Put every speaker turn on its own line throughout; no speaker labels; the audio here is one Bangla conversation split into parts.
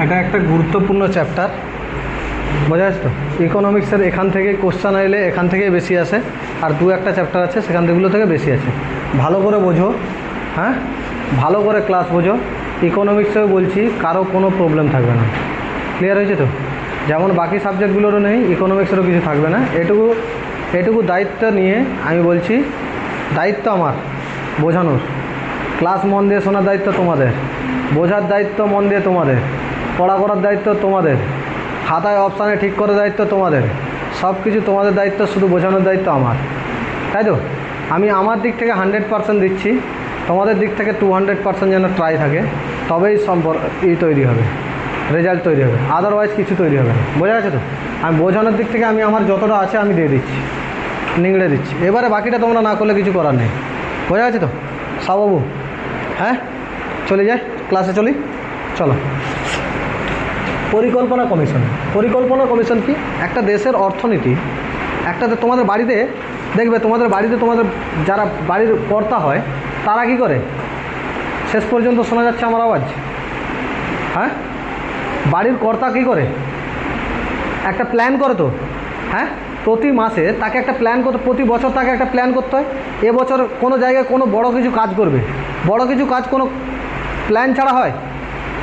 এটা একটা গুরুত্বপূর্ণ চ্যাপ্টার, বোঝা যাচ্ছে তো। ইকোনমিক্সের এখান থেকে কোশ্চেন এলে এখান থেকেই বেশি আসে, আর দু একটা চ্যাপ্টার আছে সেখান থেকে বেশি আছে। ভালো করে বোঝো, হ্যাঁ, ভালো করে ক্লাস বোঝো। ইকোনমিক্সেও বলছি কারো কোনো প্রবলেম থাকবে না, ক্লিয়ার হয়েছে তো। যেমন বাকি সাবজেক্টগুলোরও নেই, ইকোনমিক্সেরও কিছু থাকবে না। এটুকু দায়িত্ব নিয়ে আমি বলছি, দায়িত্ব আমার বোঝানোর, ক্লাস মন দিয়ে শোনার দায়িত্ব তোমাদের, বোঝার দায়িত্ব মন দিয়ে তোমাদের, পড়া করার দায়িত্ব তোমাদের, খাতায় অপশানে ঠিক করার দায়িত্ব তোমাদের, সব কিছু তোমাদের দায়িত্ব, শুধু বোঝানোর দায়িত্ব আমার, তাই তো। আমি আমার দিক থেকে 100% দিচ্ছি, তোমাদের দিক থেকে 200% যেন ট্রাই থাকে, তবেই তৈরি হবে, রেজাল্ট তৈরি হবে, আদারওয়াইজ কিছু তৈরি হবে না, বোঝা গেছে তো। আমি বোঝানোর দিক থেকে আমি আমার যতটা আছে আমি দিয়ে দিচ্ছি, নিংড়ে দিচ্ছি। এবারে বাকিটা তোমরা না করলে কিছু করার নেই, বোঝা গেছে তো বাবু। হ্যাঁ, চলে যাই, ক্লাসে চলি, চলো। পরিকল্পনা কমিশন। পরিকল্পনা কমিশন কি? একটা দেশের অর্থনীতি, তোমাদের বাড়িতে দেখবে, তোমাদের বাড়িতে তোমাদের যারা বাড়ির কর্তা হয় তারা কি করে? শেষ পর্যন্ত শোনা যাচ্ছে আমার আওয়াজ? হ্যাঁ, বাড়ির কর্তা কি করে? একটা প্ল্যান করে তো, হ্যাঁ, প্রতি মাসে তাকে একটা প্ল্যান করতে, প্রতি বছর তাকে একটা প্ল্যান করতে হয়। এবছর কোনো জায়গায় কোনো বড় কিছু কাজ করবে, বড় কিছু কাজ কোনো প্ল্যান ছাড়া হয়?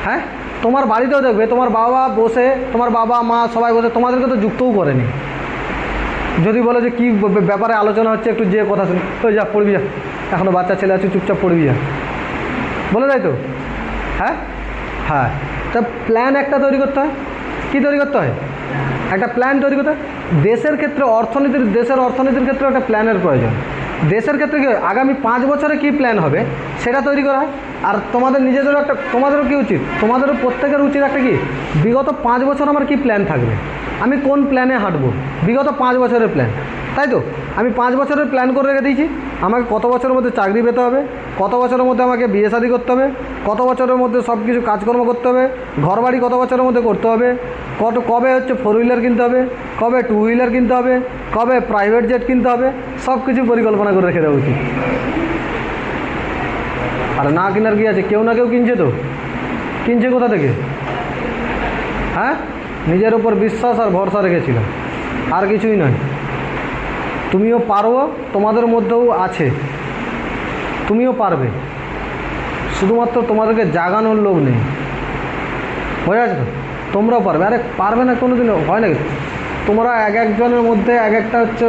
হ্যাঁ, তোমার বাড়িতেও দেখবে তোমার বাবা বসে, তোমার বাবা মা সবাই বসে, তোমাদেরকে তো যুক্তও করেনি। যদি বলো যে কী ব্যাপারে আলোচনা হচ্ছে, একটু যে কথা শুনি, তো যা পড়বি যা, এখনও বাচ্চা ছেলে আছে, চুপচাপ পড়বি যা, বলে দেয় তো। হ্যাঁ হ্যাঁ, তা প্ল্যান একটা তৈরি করতে হয়। কী তৈরি করতে হয়? একটা প্ল্যান তৈরি করতে হয়। দেশের ক্ষেত্রে দেশের অর্থনীতির ক্ষেত্রে একটা প্ল্যানের প্রয়োজন। দেশের ক্ষেত্রে কী হয়, আগামী 5 বছরে কী প্ল্যান হবে সেটা তৈরি করা হয়। আর তোমাদের নিজেদেরও তোমাদেরও কী উচিত, তোমাদেরও প্রত্যেকের উচিত একটা কি, বিগত 5 বছর আমার কী প্ল্যান থাকবে, আমি কোন প্ল্যানে হাঁটবো, বিগত 5 বছরের প্ল্যান, তাই তো। আমি 5 বছরের প্ল্যান করে রেখে দিয়েছি, আমাকে কত বছরের মধ্যে চাকরি পেতে হবে, কত বছরের মধ্যে আমাকে বিয়ে শাদী করতে হবে, কত বছরের মধ্যে সব কিছু কাজকর্ম করতে হবে, ঘরবাড়ি কত বছরের মধ্যে করতে হবে, কবে হচ্ছে 4 হুইলার কিনতে হবে, কবে 2 হুইলার কিনতে হবে, কবে প্রাইভেট জেট কিনতে হবে, সব কিছু পরিকল্পনা করে রেখে দেওয়া উচিত। আর না কেনার কি আছে, কেউ না কেউ কিনছে তো, কিনছে কোথা থেকে? হ্যাঁ, নিজের উপর বিশ্বাস আর ভরসা রেখেছিল, আর কিছুই নয়। তুমিও পারো, তোমাদের মধ্যেও আছে, তুমিও পারবে, শুধুমাত্র তোমাদেরকে জাগানোর লোক নেই, বোঝা যাচ্ছে তো। তোমরাও পারবে। আরে পারবে না কোনো দিনও হয় নাকি? তোমরা এক একজনের মধ্যে এক একটা হচ্ছে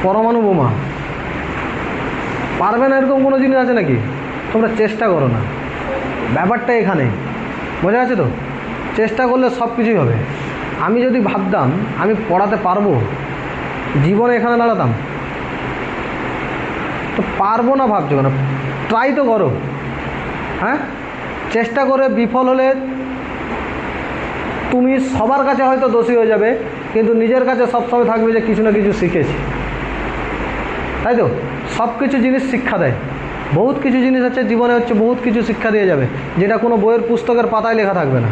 পরমাণু বোমা, পারবে না এরকম কোনো জিনিস আছে নাকি? তোমরা চেষ্টা করো না, ব্যাপারটা এখানে, বোঝা যাচ্ছে তো। চেষ্টা করলে সব কিছুই হবে। আমি যদি ভাবতাম আমি পড়াতে পারবো, জীবনে এখানে দাঁড়াতাম? তো পারবো না ভাবছো কেন? ট্রাই তো করো। হ্যাঁ, চেষ্টা করে বিফল হলে তুমি সবার কাছে হয়তো দোষী হয়ে যাবে, কিন্তু নিজের কাছে সবসময় থাকবে যে কিছু না কিছু শিখেছি, তাই তো। সব কিছু জিনিস শিক্ষা দেয়, বহুত কিছু জিনিস আছে জীবনে, হচ্ছে বহুত কিছু শিক্ষা দিয়ে যাবে, যেটা কোনো বইয়ের পুস্তকের পাতায় লেখা থাকবে না,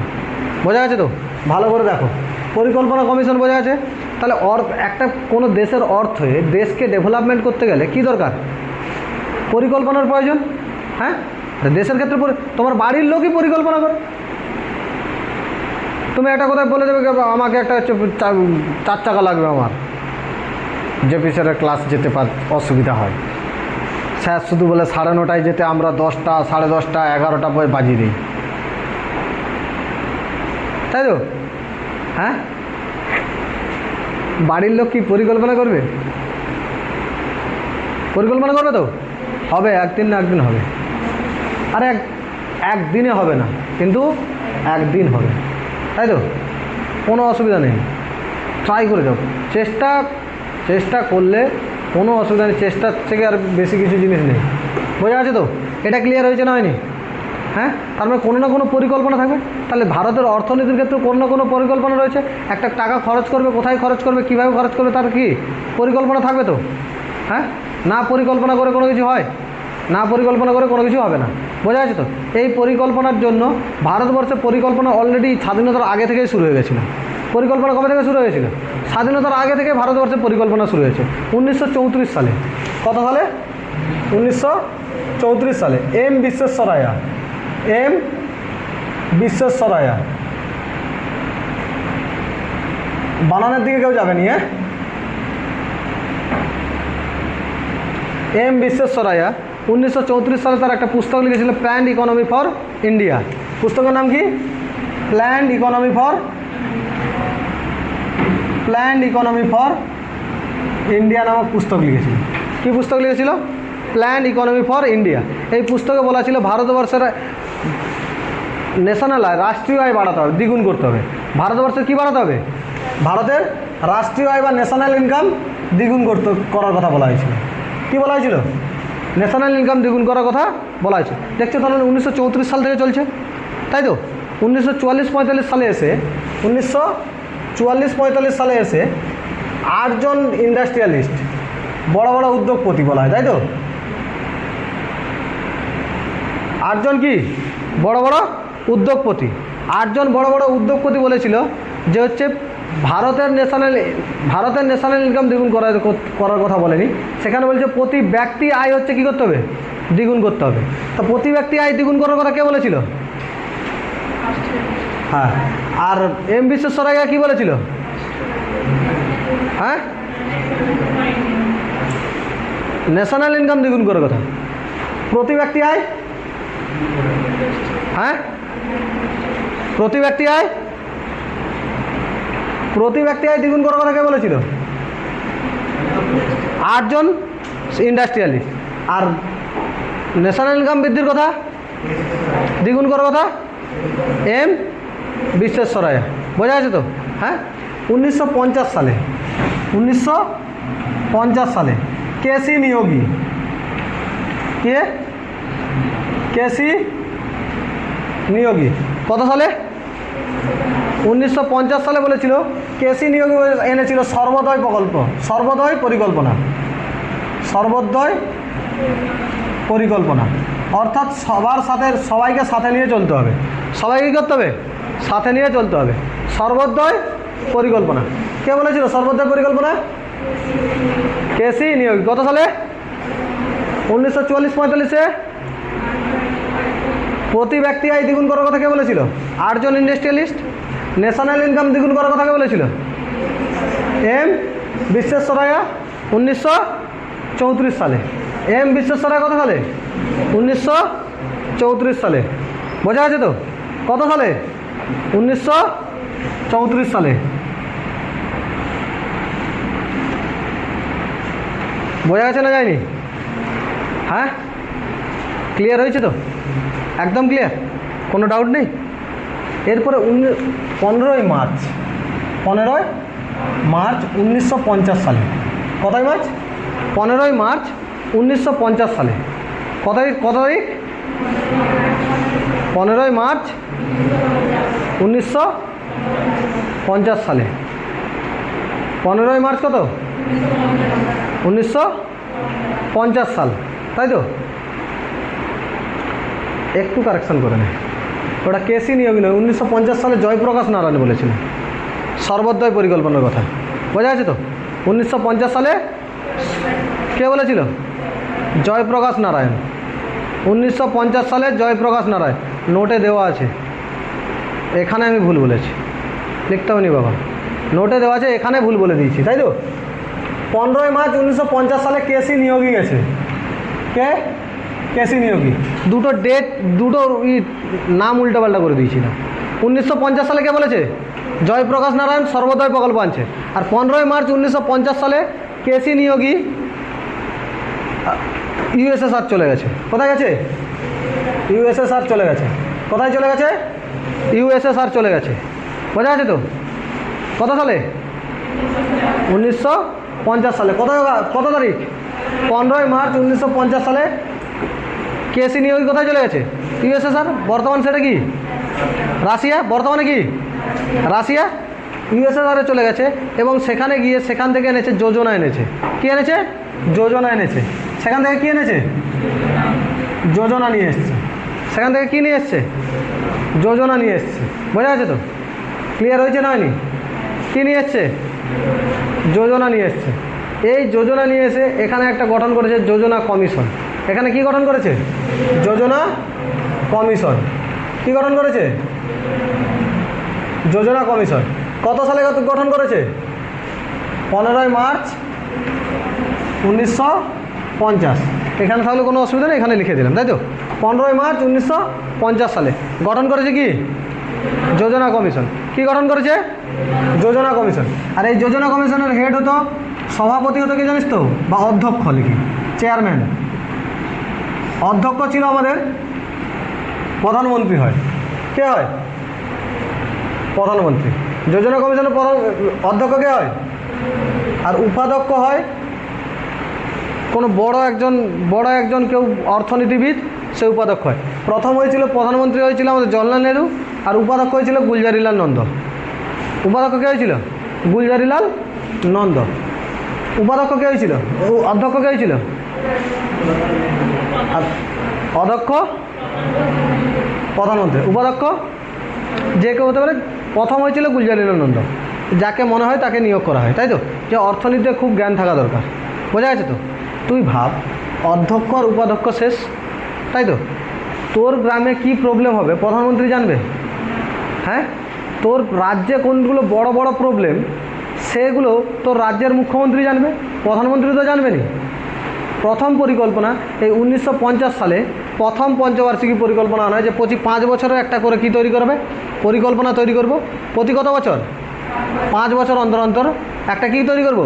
বোঝা গেছে তো। ভালো করে দেখো, পরিকল্পনা কমিশন বোঝা গেছে। তাহলে একটা কোনো দেশের অর্থে, দেশকে ডেভেলপমেন্ট করতে গেলে কি দরকার? পরিকল্পনার প্রয়োজন। হ্যাঁ, দেশের ক্ষেত্রে তোমার বাড়ির লোকই পরিকল্পনা করে। তুমি একটা কথা বলে দেবে, আমাকে একটা হচ্ছে 4 চাকা লাগবে, আমার জেপি স্যারের ক্লাস যেতে অসুবিধা হয়, স্যার শুধু বলে 9:30টায় যেতে, আমরা 10টা, 10:30, 11টা বাজিয়ে দিই, তাই তো। হ্যাঁ, বাড়ির লোক কি পরিকল্পনা করবে? পরিকল্পনা করবে তো, হবে, একদিন না একদিন হবে। আরে একদিনে হবে না, কিন্তু একদিন হবে, তাই তো। কোনো অসুবিধা নেই, ট্রাই করে যাও। চেষ্টা করলে কোনো অসুবিধা নেই, চেষ্টার থেকে আর বেশি কিছু জিনিস নেই, বোঝা আছে তো। এটা ক্লিয়ার হয়েছে না হয়নি? হ্যাঁ, তার মানে কোনো না কোনো পরিকল্পনা থাকবে। তাহলে ভারতের অর্থনীতির ক্ষেত্রে কোনো না কোনো পরিকল্পনা রয়েছে। একটা টাকা খরচ করবে, কোথায় খরচ করবে, কীভাবে খরচ করবে, তার কি পরিকল্পনা থাকবে তো। হ্যাঁ, না পরিকল্পনা করে কোনো কিছু হয়? না পরিকল্পনা করে কোনো কিছু হবে না, বোঝা যাচ্ছে তো। এই পরিকল্পনার জন্য ভারতবর্ষে পরিকল্পনা অলরেডি স্বাধীনতার আগে থেকেই শুরু হয়ে গেছিলো। পরিকল্পনা কবে থেকে শুরু হয়েছিল? স্বাধীনতার আগে থেকে ভারতবর্ষে পরিকল্পনা শুরু হয়েছে 1934 সালে। কত সালে? 1934 সালে। এম বিশ্বেশ্বরায়া, এম বিশ্বেশ্বরায়া, বানানের দিকে কেউ যাবেনি, হ্যাঁ। এম বিশ্বেশ্বরায়া 1934 সালে তার একটা পুস্তক লিখেছিল প্ল্যান্ড ইকোনমি ফর ইন্ডিয়া। পুস্তকের নাম কি? প্ল্যান্ড ইকোনমি ফর ইন্ডিয়া নামক পুস্তক লিখেছিল। কি পুস্তক লিখেছিল? Planned economy for India. এই পুস্তকে বলা ছিল ভারতবর্ষের ন্যাশনাল আয়, রাষ্ট্রীয় আয় বাড়াতে হবে, দ্বিগুণ করতে হবে। ভারতবর্ষের কী বাড়াতে হবে? ভারতের রাষ্ট্রীয় আয় বা ন্যাশনাল ইনকাম দ্বিগুণ করার কথা বলা হয়েছিল। কী বলা হয়েছিল? ন্যাশনাল ইনকাম দ্বিগুণ করার কথা বলা হয়েছে। দেখছো তাহলে 1934 সাল থেকে চলছে, তাই তো। 1944-45 সালে এসে 1944-45 সালে এসে 8 জন ইন্ডাস্ট্রিয়ালিস্ট, বড় বড় উদ্যোগপতি বলা হয়, তাই তো। 8 জন কি বড় বড় উদ্যোগপতি, 8 জন বড় বড় উদ্যোগপতি বলেছিল যে হচ্ছে ভারতের ন্যাশনাল ইনকাম দ্বিগুণ করার কথা বলেনি, সেখানে বলছে প্রতি ব্যক্তি আয় হচ্ছে কী করতে হবে? দ্বিগুণ করতে হবে। তো প্রতি ব্যক্তি আয় দ্বিগুণ করার কথা কে বলেছিল? হ্যাঁ। আর এম বিশ্বেশ্বরাইয়া কী বলেছিল? হ্যাঁ, ন্যাশনাল ইনকাম দ্বিগুণ করার কথা। প্রতি ব্যক্তি আয়, হ্যাঁ, প্রতি ব্যক্তি আয় দ্বিগুণ করার কথা কে বলেছিল? 8 জন ইন্ডাস্ট্রিয়ালিস্ট। আর ন্যাশনাল ইনকাম বৃদ্ধির কথা, দ্বিগুণ করার কথা এম বিশ্বেশ্বরাইয়া। বোঝা গেছে তো? হ্যাঁ। 1950 সালে কেসি নিয়োগী, কেসি নিয়োগী কত সালে? 1950 সালে বলেছিল কেসি নিয়োগী এনেছিল সর্বোদয় পরিকল্পনা, অর্থাৎ সবাইকে সাথে নিয়ে চলতে হবে। সবাইকে কী করতে হবে? সাথে নিয়ে চলতে হবে। সর্বোদয় পরিকল্পনা কে বলেছিল? সর্বোদয় পরিকল্পনা কেসি নিয়োগী। কত সালে? 1944-45-এ। প্রতি ব্যক্তি আয় দ্বিগুণ করার কথা কে বলেছিল? 8 জন ইন্ডাস্ট্রিয়ালিস্ট। ন্যাশনাল ইনকাম দ্বিগুণ করার কথা কে বলেছিল? এম বিশ্বেশ্বরাইয়া 1934 সালে। এম বিশ্বেশ্বরাইয়া কত সালে? 1934 সালে। বোঝা গেছে তো? কত সালে? 1934 সালে। বোঝা গেছে না যায়নি? হ্যাঁ, ক্লিয়ার হয়েছে তো? একদম ক্লিয়ার, কোনো ডাউট নেই। এরপরে 15ই মার্চ 1950 সালে। কতই মার্চ? 15ই মার্চ 1950 সালে। কত তারিখ? 15ই মার্চ 1950 সালে। 15ই মার্চ কত? 1950 সাল, তাই তো। একটু কারেকশন করে নেয়, ওটা কেসি নিয়োগী নয়। 1950 সালে জয়প্রকাশ নারায়ণ বলেছিল সর্বোদয় পরিকল্পনার কথা। বোঝা গেছে তো? 1950 সালে কে বলেছিল? জয়প্রকাশ নারায়ণ। 1950 সালে জয়প্রকাশ নারায়ণ, নোটে দেওয়া আছে। এখানে আমি ভুল বলেছি, লিখতে হয়নি বাবা, নোটে দেওয়া আছে, এখানে ভুল বলে দিয়েছি, তাই তো। 15ই মার্চ 1950 সালে কেসি নিয়োগী গেছে। কে? কেসি নিয়োগী। দুটো নাম উল্টাপাল্টা করে দিয়েছিলাম। 1950 সালে কে বলেছে? জয়প্রকাশ নারায়ণ সর্বোদয় প্রকল্প আনছে। আর 15ই মার্চ 1950 সালে কেসি নিয়োগী ইউএসএসআর চলে গেছে। কোথায় গেছে? ইউএসএসআর চলে গেছে। কোথায় চলে গেছে? ইউএসএসআর চলে গেছে। বোঝা গেছে তো? কত সালে? 1950 সালে। কত তারিখ? 15ই মার্চ 1950 সালে কেসি নিয়োগী কোথায় চলে গেছে? ইউএসএসআর। বর্তমান সেটা কি? রাশিয়া। বর্তমানে কি? রাশিয়া। ইউএসএসআরে চলে গেছে এবং সেখানে গিয়ে সেখান থেকে এনেছে যোজনা এনেছে। কি এনেছে? যোজনা এনেছে। সেখান থেকে কি এনেছে? যোজনা নিয়ে এসছে। সেখান থেকে কি নিয়ে এসছে? যোজনা নিয়ে এসছে। বোঝা গেছে তো? ক্লিয়ার হয়েছে না হয়নি? কী নিয়ে এসছে? যোজনা নিয়ে এসছে। এই যোজনা নিয়ে এসে এখানে একটা গঠন করেছে যোজনা কমিশন। এখানে কি গঠন করেছে? যোজনা কমিশন। কি গঠন করেছে? যোজনা কমিশন কত সালে গঠন করেছে? 15ই মার্চ 1950। এখানে থাকলে কোনো অসুবিধা নেই, এখানে লিখে দিলাম, তাই তো? 15ই মার্চ 1950 সালে গঠন করেছে কি? যোজনা কমিশন। কি গঠন করেছে? যোজনা কমিশন। আর এই যোজনা কমিশনের হেড হতো, সভাপতি হতো কি জানিস তো, বা অধ্যক্ষ লিখি, চেয়ারম্যান। অধ্যক্ষ ছিল আমাদের প্রধানমন্ত্রী হয়। কে হয়? প্রধানমন্ত্রী। যোজনা কমিশনের প্রধান অধ্যক্ষ কে হয়? আর উপাধ্যক্ষ হয় কোনো বড় একজন কেউ অর্থনীতিবিদ, সে উপাধ্যক্ষ হয়। প্রথম হয়েছিল প্রধানমন্ত্রী হয়েছিল আমাদের জওহরলাল নেহরু, আর উপাধ্যক্ষ হয়েছিল গুলজারিলাল নন্দ। উপাধ্যক্ষ কে হয়েছিল? গুলজারিলাল নন্দ। উপাধ্যক্ষ কে হয়েছিল? অধ্যক্ষ কে হয়েছিল? আর অধ্যক্ষ প্রধানমন্ত্রী, উপাধ্যক্ষ যে কেউ হতে পারে। প্রথম হয়েছিল গুলজারিলাল নন্দ, যাকে মনে হয় তাকে নিয়োগ করা হয়, তাই তো? যে অর্থনীতিতে খুব জ্ঞান থাকা দরকার, বোঝা গেছে তো? তুই ভাব, অধ্যক্ষ আর উপাধ্যক্ষ শেষ, তাই তো? তোর গ্রামে কি প্রবলেম হবে প্রধানমন্ত্রী জানবে? হ্যাঁ, তোর রাজ্যে কোনগুলো বড় বড় প্রবলেম সেগুলো তোর রাজ্যের মুখ্যমন্ত্রী জানবে, প্রধানমন্ত্রী তো জানবে না। প্রথম পরিকল্পনা এই 1950 সালে প্রথম পঞ্চবার্ষিকী পরিকল্পনা আনা হয়, যে 5 বছরে একটা করে কি তৈরি করবে? পরিকল্পনা তৈরি করব। প্রতি কত বছর? 5 বছর অন্তর অন্তর একটা কি তৈরি করব?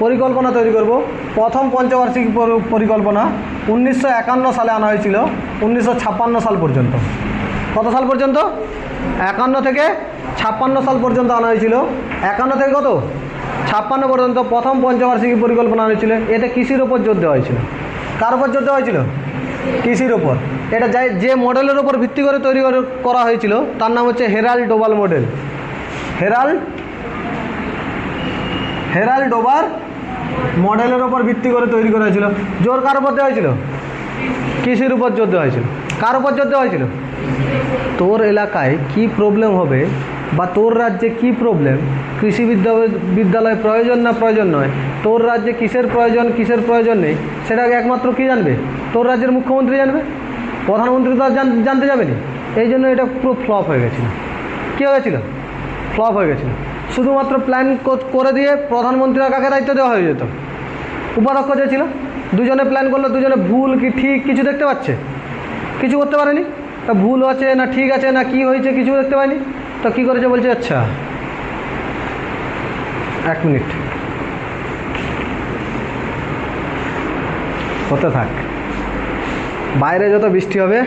পরিকল্পনা তৈরি করব। প্রথম পঞ্চবার্ষিকী পরিকল্পনা 1951 সালে আনা হয়েছিল 1956 সাল পর্যন্ত। কত সাল পর্যন্ত? 51 থেকে 56 সাল পর্যন্ত আনা হয়েছিল। 51 থেকে কত? 56 পর্যন্ত প্রথম পঞ্চবার্ষিকী পরিকল্পনা আনা হয়েছিল। এতে কৃষির ওপর জোর দেওয়া হয়েছিল। কার উপর জোর দেওয়া হয়েছিল? কৃষির ওপর। এটা যে মডেলের ওপর ভিত্তি করে তৈরি করা হয়েছিল তার নাম হচ্ছে Herald Doval model. Herald Dover মডেলের ওপর ভিত্তি করে তৈরি করা হয়েছিল। জোর কার উপর দেওয়া হয়েছিল? কৃষির উপর জোর দেওয়া হয়েছিল। কার উপর জোর দেওয়া হয়েছিল? তোর এলাকায় কি প্রবলেম হবে বা তোর রাজ্যে কি প্রবলেম, কৃষি বিদ্যালয় প্রয়োজন না প্রয়োজন নয়, তোর রাজ্যে কিসের প্রয়োজন নেই, সেটাকে একমাত্র কি জানবে? তোর রাজ্যের মুখ্যমন্ত্রী জানবে, প্রধানমন্ত্রী তো আর জানতে যাবে না। এই জন্য এটা পুরো ফ্লপ হয়ে গেছিল। কী হয়ে গেছিলো? ফ্লপ হয়ে গেছিলো। শুধুমাত্র প্ল্যান করে দিয়ে প্রধানমন্ত্রীরা কাকে দায়িত্ব দেওয়া হয়ে যেত? উপাধ্যক্ষ যে ছিল, দুজনে প্ল্যান করলো, দুজনে ভুল কি ঠিক কিছু দেখতে পাচ্ছে? কিছু করতে পারেনি। তা ভুল আছে না ঠিক আছে না কি হয়েছে কিছু দেখতে পাইনি। তো কী করেছে বলছে, আচ্ছা 1 মিনিট হতে থাক, বাইরে যত বৃষ্টি হবে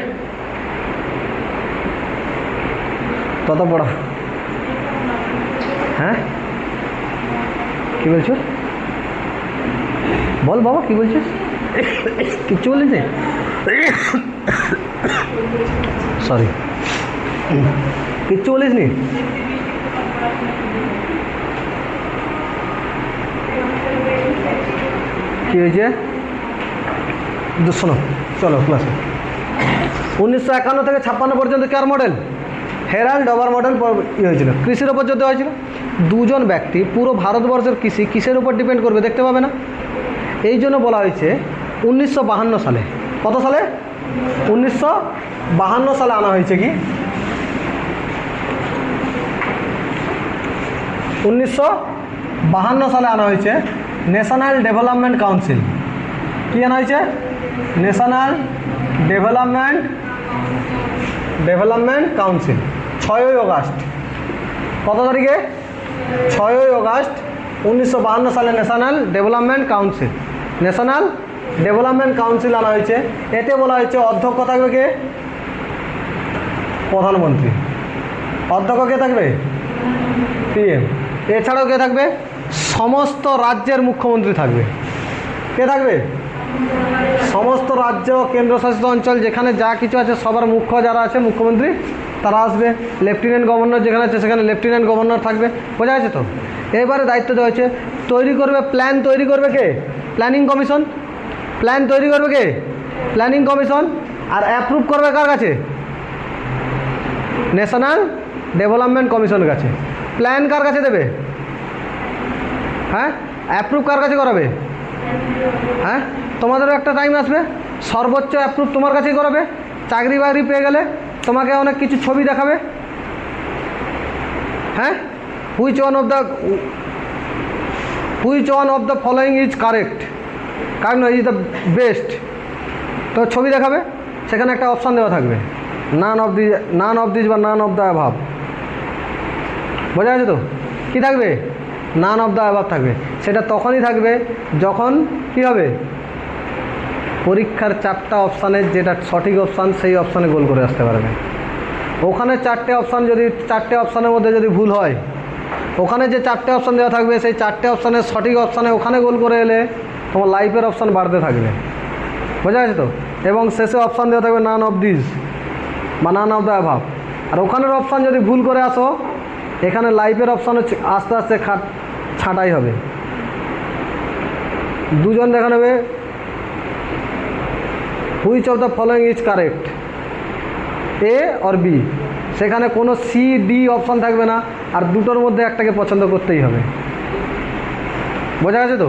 তত বড়। হ্যাঁ, কী বলছো? বল বাবা, কী বলছিস? কিচ্ছু বলিস? সরি, কিচ্ছু বলিস নি? কী হয়েছে? শোনো, চলো ক্লাসে। 1951 থেকে 56 পর্যন্ত কার মডেল? হেরাল্ড ডোভার মডেল হয়েছিল। কৃষির ওপর জোর দেওয়া হয়েছিল। দুজন ব্যক্তি পুরো ভারতবর্ষের কৃষি কিসের উপর ডিপেন্ড করবে দেখতে পাবে না। এই জন্য বলা হয়েছে 1952 সালে, কত সালে? 1952 সালে আনা হয়েছে কি? 1952 সালে আনা হয়েছে ন্যাশনাল ডেভেলপমেন্ট কাউন্সিল। কি আনা হয়েছে? National development council. 6ই আগস্ট। কত তারিখে? 6ই আগস্ট 1952 সালে ন্যাশনাল ডেভেলপমেন্ট কাউন্সিল আনা হয়েছে। এতে বলা হয়েছে অধ্যক্ষ থাকবে কে? প্রধানমন্ত্রী। অধ্যক্ষ কে থাকবে? পিএম। এছাড়াও কে থাকবে? সমস্ত রাজ্যের মুখ্যমন্ত্রী থাকবে। কে থাকবে? সমস্ত রাজ্য কেন্দ্রশাসিত অঞ্চল যেখানে যা কিছু আছে সবার মুখ্য যারা আছে মুখ্যমন্ত্রী তারা আসবে। লেফটেন্যান্ট গভর্নর যেখানে আছে সেখানে লেফটেন্যান্ট গভর্নর থাকবে। বোঝা গেছে তো? এবারে দায়িত্ব দেওয়া হয়েছে তৈরি করবে, প্ল্যান তৈরি করবে কে? Planning commission. প্ল্যান তৈরি করবে কে? Planning commission. আর অ্যাপ্রুভ করবে কার কাছে? ন্যাশনাল ডেভেলপমেন্ট কমিশনের কাছে। প্ল্যান কার কাছে দেবে? হ্যাঁ, অ্যাপ্রুভ কার কাছে করাবে? হ্যাঁ, তোমাদেরও একটা টাইম আসবে সর্বোচ্চ অ্যাপ্রুভ তোমার কাছেই করাবে। চাকরি বাকরি পেয়ে গেলে তোমাকে অনেক কিছু ছবি দেখাবে, হ্যাঁ, which one of the following is correct, কারণ ইজ দ্য বেস্ট। তো ছবি দেখাবে, সেখানে একটা অপশান দেওয়া থাকবে, নান অফ দিস বা নান অফ দ্য অ্যাভাব। বোঝা গেছে তো? কী থাকবে? নান অফ দ্য অ্যাভাব থাকবে। সেটা তখনই থাকবে যখন কী হবে, পরীক্ষার 4টা অপশানের যেটা সঠিক অপশান সেই অপশানে গোল করে আসতে পারবে। ওখানে 4টে অপশান, যদি 4টে অপশানের মধ্যে যদি ভুল হয়, ওখানে যে 4টে অপশান দেওয়া থাকবে সেই 4টে অপশানের সঠিক অপশানে ওখানে গোল করে এলে তোমার লাইফের অপশান বাড়তে থাকবে। বোঝা গেছে তো? এবং শেষে অপশান দেওয়া থাকবে নান অফ দিস বা নান অফ দ্য অ্যাভাব। আর ওখানের অপশান যদি ভুল করে আসো, এখানে লাইফের অপশান আস্তে আস্তে ছাঁটাই হবে। দুজন দেখা নেবে, which of the following is correct, a or B. সেখানে কোনো সি ডি অপশান থাকবে না, আর দুটোর মধ্যে একটাকে পছন্দ করতেই হবে। বোঝা গেছে তো?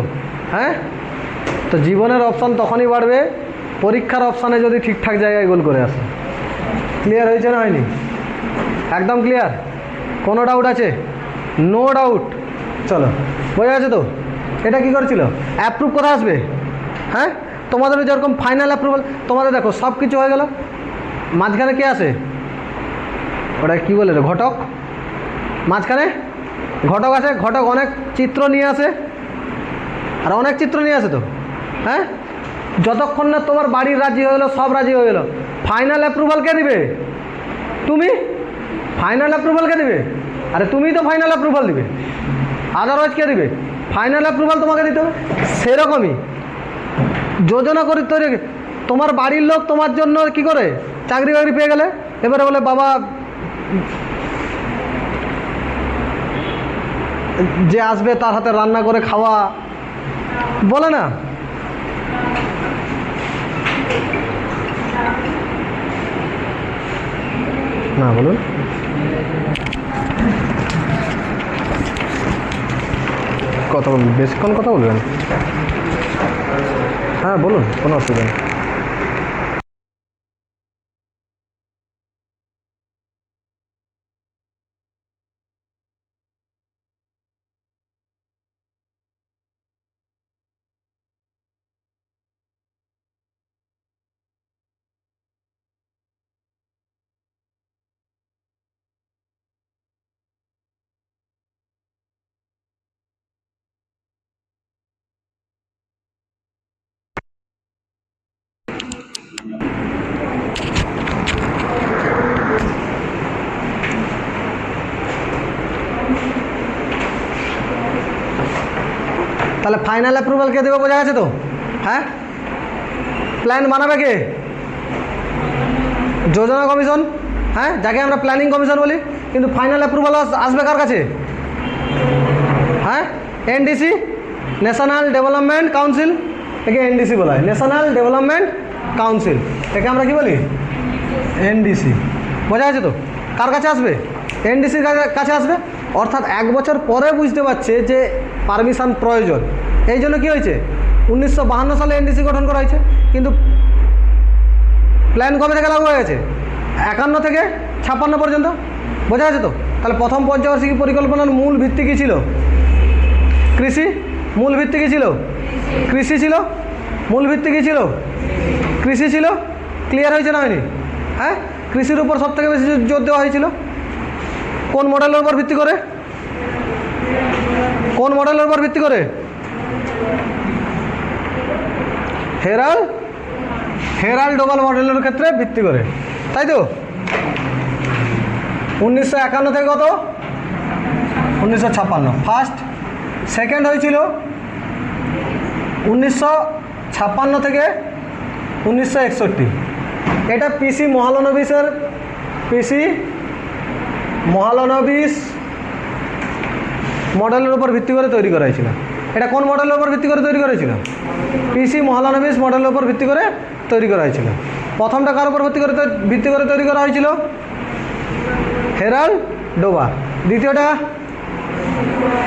হ্যাঁ, তো জীবনের অপশান তখনই বাড়বে পরীক্ষার অপশানে যদি ঠিকঠাক জায়গায় গোল করে আসে। ক্লিয়ার হয়েছে না হয়নি? একদম ক্লিয়ার? কোনো ডাউট আছে? No doubt. চলো, বোঝা গেছে তো? এটা কী করেছিল? অ্যাপ্রুভ কোথায় আসবে? হ্যাঁ, তোমাদের যেরকম ফাইনাল অ্যাপ্রুভাল, তোমাদের দেখো সব কিছু হয়ে গেল, মাঝখানে কে আসে? ওটা কী বলে রে, ঘটক। মাঝখানে ঘটক আছে, ঘটক অনেক চিত্র নিয়ে আসে, আর অনেক চিত্র নিয়ে আসে তো। হ্যাঁ, যতক্ষণ না তোমার বাড়ির রাজি হয়ে গেলো, সব রাজি হয়ে গেলো, ফাইনাল অ্যাপ্রুভাল কে দিবে? তুমি। ফাইনাল অ্যাপ্রুভাল কে দিবে? আরে তুমিই তো ফাইনাল অ্যাপ্রুভাল দিবে, আদারওয়াইজ কে দিবে? ফাইনাল অ্যাপ্রুভাল তোমাকে দিতে হবে। সেরকমই যোজনা করে তৈরি, তোমার বাড়ির লোক তোমার জন্য কি করে চাকরি বাকরি পেয়ে গেলে, এবারে বলে বাবা যে আসবে তার হাতে রান্না করে খাওয়া, বলে না? না বলুন। কথা বলুন, বেশিক্ষণ কথা বলবেন? হ্যাঁ বলুন, কোনো অসুবিধা নেই। তাহলে ফাইনাল অ্যাপ্রুভাল কে দেবে? বোঝা গেছে তো? হ্যাঁ, প্ল্যান বানাবে কে? যোজনা কমিশন। হ্যাঁ, যাকে আমরা প্ল্যানিং কমিশন বলি। কিন্তু ফাইনাল অ্যাপ্রুভাল আসবে কার কাছে? হ্যাঁ, এনডিসি, ন্যাশনাল ডেভেলপমেন্ট কাউন্সিল। একে এনডিসি বলা হয়, ন্যাশনাল ডেভেলপমেন্ট কাউন্সিল। একে আমরা কি বলি? এনডিসি। বোঝা গেছে তো? কার কাছে আসবে? এনডিসির কাছে আসবে। অর্থাৎ 1 বছর পরে বুঝতে পারছে যে পারমিশন প্রয়োজন। এই জন্য কী হয়েছে, 1952 সালে এনডিসি গঠন করা হয়েছে। কিন্তু প্ল্যান কবে থেকে লাগু হয়ে গেছে? 51 থেকে 56 পর্যন্ত। বোঝা গেছে তো? তাহলে প্রথম পঞ্চবার্ষিকী পরিকল্পনার মূল ভিত্তি কী ছিল? কৃষি। মূল ভিত্তি কী ছিল? কৃষি ছিল। মূল ভিত্তি কী ছিল? কৃষি ছিল। ক্লিয়ার হয়েছে না হয়নি? হ্যাঁ, কৃষির উপর সবথেকে বেশি জোর দেওয়া হয়েছিল। কোন মডেলের উপর ভিত্তি করে? কোন মডেলের উপর ভিত্তি করে? হেরাল্ড ডোভাল মডেলের ক্ষেত্রে ভিত্তি করে, তাই তো? 1951 থেকে কত? 1956 ফার্স্ট। সেকেন্ড হয়েছিল 1956 থেকে 1961। এটা পিসি মহালনবিশ মডেলের উপর ভিত্তি করে তৈরি করা হয়েছিল। এটা কোন মডেলের উপর ভিত্তি করে তৈরি করা হয়েছিল? পিসি মহালনবিশ মডেলের উপর ভিত্তি করে তৈরি করা হয়েছিল। প্রথমটা কার উপর ভিত্তি করে তৈরি করা হয়েছিল? Herald Dover. দ্বিতীয়টা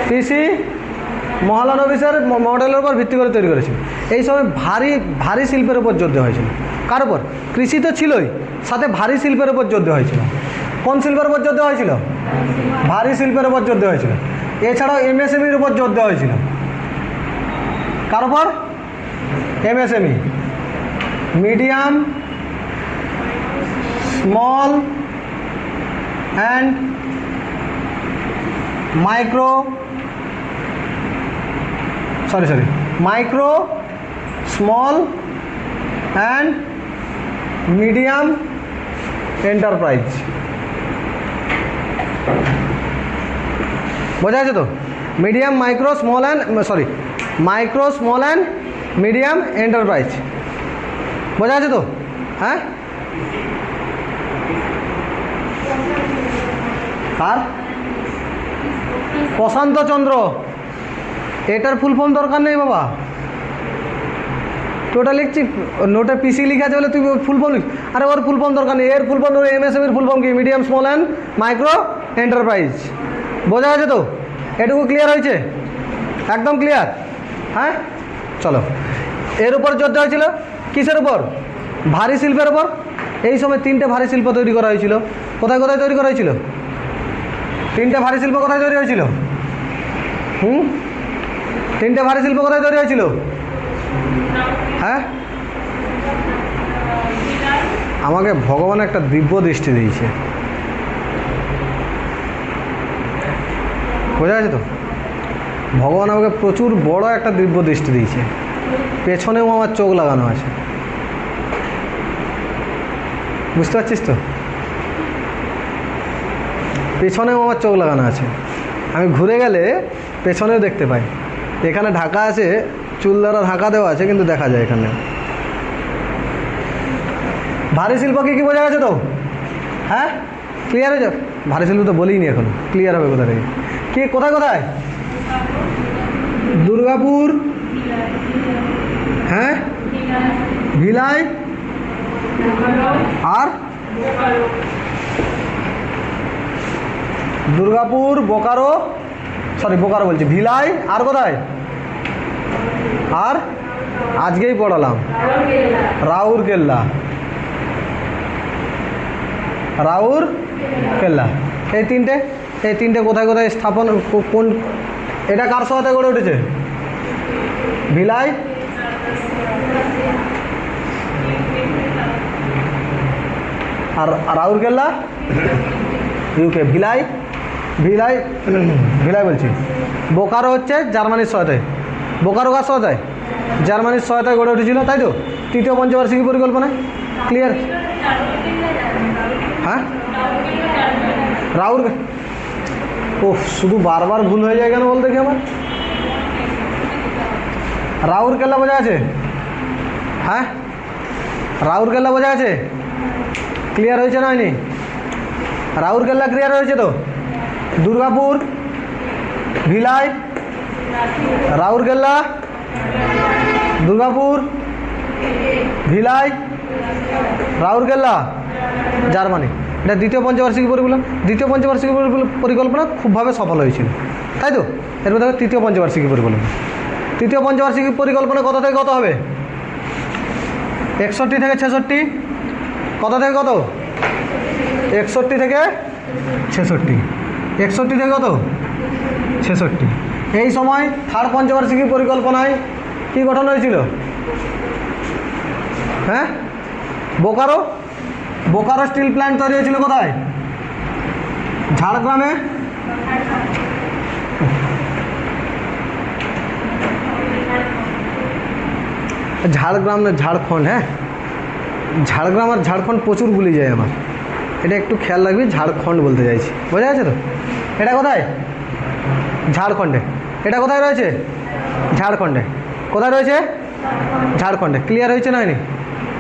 পিসি মহালনবিশের মডেলের উপর ভিত্তি করে তৈরি করেছিল। এই সময় ভারী শিল্পের উপর জোর দেওয়া হয়েছিল। কার উপর? কৃষি তো ছিলই, সাথে ভারী শিল্পের উপর জোর দেওয়া হয়েছিল। কোন শিল্পের উপর জোর দেওয়া হয়েছিল? ভারী শিল্পের উপর জোর দেওয়া হয়েছিল। এছাড়াও এমএসএমইর উপর জোর দেওয়া হয়েছিল। কার উপর? MSME, medium small and micro small and medium enterprise. বোঝা যাচ্ছে তো? Micro small and medium enterprise. বোঝা যাচ্ছে তো? হ্যাঁ, কার? প্রশান্ত চন্দ্র। এটার ফুল ফর্ম দরকার নেই বাবা, তোটা লিখছি নোটে পিসি লিখা আছে বলে তুই ফুল ফর্ম লিখ। আরে ওর ফুল ফর্ম দরকার নেই, এর ফুল ফর্ম এমএসএমইর ফুল ফর্ম কি? Medium small and micro enterprise. বোঝা গেছে তো? এটুকু ক্লিয়ার হয়েছে? একদম ক্লিয়ার? হ্যাঁ, চলো। এর উপর জোর দেওয়া হয়েছিল কিসের উপর? ভারী শিল্পের উপর। এই সময় 3টে ভারী শিল্প তৈরি করা হয়েছিল। কোথায় কোথায় তৈরি করা হয়েছিল? 3টে ভারী শিল্প কোথায় তৈরি হয়েছিল? 3টে ভারী শিল্প কোথায় তৈরি হয়েছিল? হ্যাঁ, আমাকে ভগবান একটা দিব্য দৃষ্টি দিয়েছে। বোঝা গেছে তো? ভগবান আমাকে প্রচুর বড় একটা দিব্য দৃষ্টি দিয়েছে। পেছনেও আমার চোখ লাগানো আছে, বুঝতে পারছিস তো? পেছনেও আমার চোখ লাগানো আছে। আমি ঘুরে গেলে পেছনেও দেখতে পাই। এখানে ঢাকা আছে, চুল দ্বারা ঢাকা দেওয়া আছে, কিন্তু দেখা যায় এখানে। ভারী শিল্প কি বোঝা গেছে তো? হ্যাঁ, ক্লিয়ার হয়ে যাবে। ভারী শিল্প তো বলিনি, এখন ক্লিয়ার হবে কোথা থেকে। কি কোথায় কোথায়? দুর্গাপুর, হ্যাঁ, ভিলাই আর দুর্গাপুর, বোকারো বলছি, ভিলাই আর কোথায়? আর আজকেই পড়ালাম রাউরকেল্লা। এই তিনটে কোথায় কোথায় স্থাপন, কোন, এটা কার সহায়তায় গড়ে উঠেছে? ভিলাই আর রাউরকেল্লা ইউকে। ভিলাই বলছি। বোকারো হচ্ছে জার্মানির সহায়তায়। বোকারো কার সহায়তায়? জার্মানির সহায়তায় গড়ে উঠেছিল, তাই তো? তৃতীয় পঞ্চবার্ষিকী পরিকল্পনা। ক্লিয়ার? হ্যাঁ, ও শুধু বারবার ভুল হয়ে যায় কেন বল দেখি আমার? রাউরকেল্লা বোঝা আছে? হ্যাঁ, রাউরকেল্লা বোঝা আছে? ক্লিয়ার হয়েছে না হয়নি? রাউরকেল্লা ক্লিয়ার হয়েছে তো? Durgapur, villi, Rourkela, Durgapur, villi, Rourkela, Germany. এটা দ্বিতীয় পঞ্চবার্ষিকী পরিকল্পনা খুবভাবে সফল হয়েছিল, তাই তো? এরপর দেখো তৃতীয় পঞ্চবার্ষিকী পরিকল্পনা কত থেকে কত হবে? 61 থেকে 66। কত থেকে কত? 61 থেকে 66। 61 থেকে কত? 66। এই সময় থার্ড পঞ্চবার্ষিকী পরিকল্পনায় কি গঠন হয়েছিল? হ্যাঁ, বোকারো স্টিল প্ল্যান্ট তৈরি হয়েছিল কোথায়? ঝাড়গ্রামে। ঝাড়গ্রাম না ঝাড়খণ্ড? হ্যাঁ, ঝাড়গ্রাম আর ঝাড়খণ্ড প্রচুর ভুলে যায় আমার, এটা একটু খেয়াল রাখবি। ঝাড়খণ্ড বলতে চাইছি, বোঝা যাচ্ছে তো? এটা কোথায়? ঝাড়খণ্ডে। এটা কোথায় রয়েছে? ঝাড়খণ্ডে। কোথায় রয়েছে? ঝাড়খণ্ডে। ক্লিয়ার হয়েছে না হয়নি?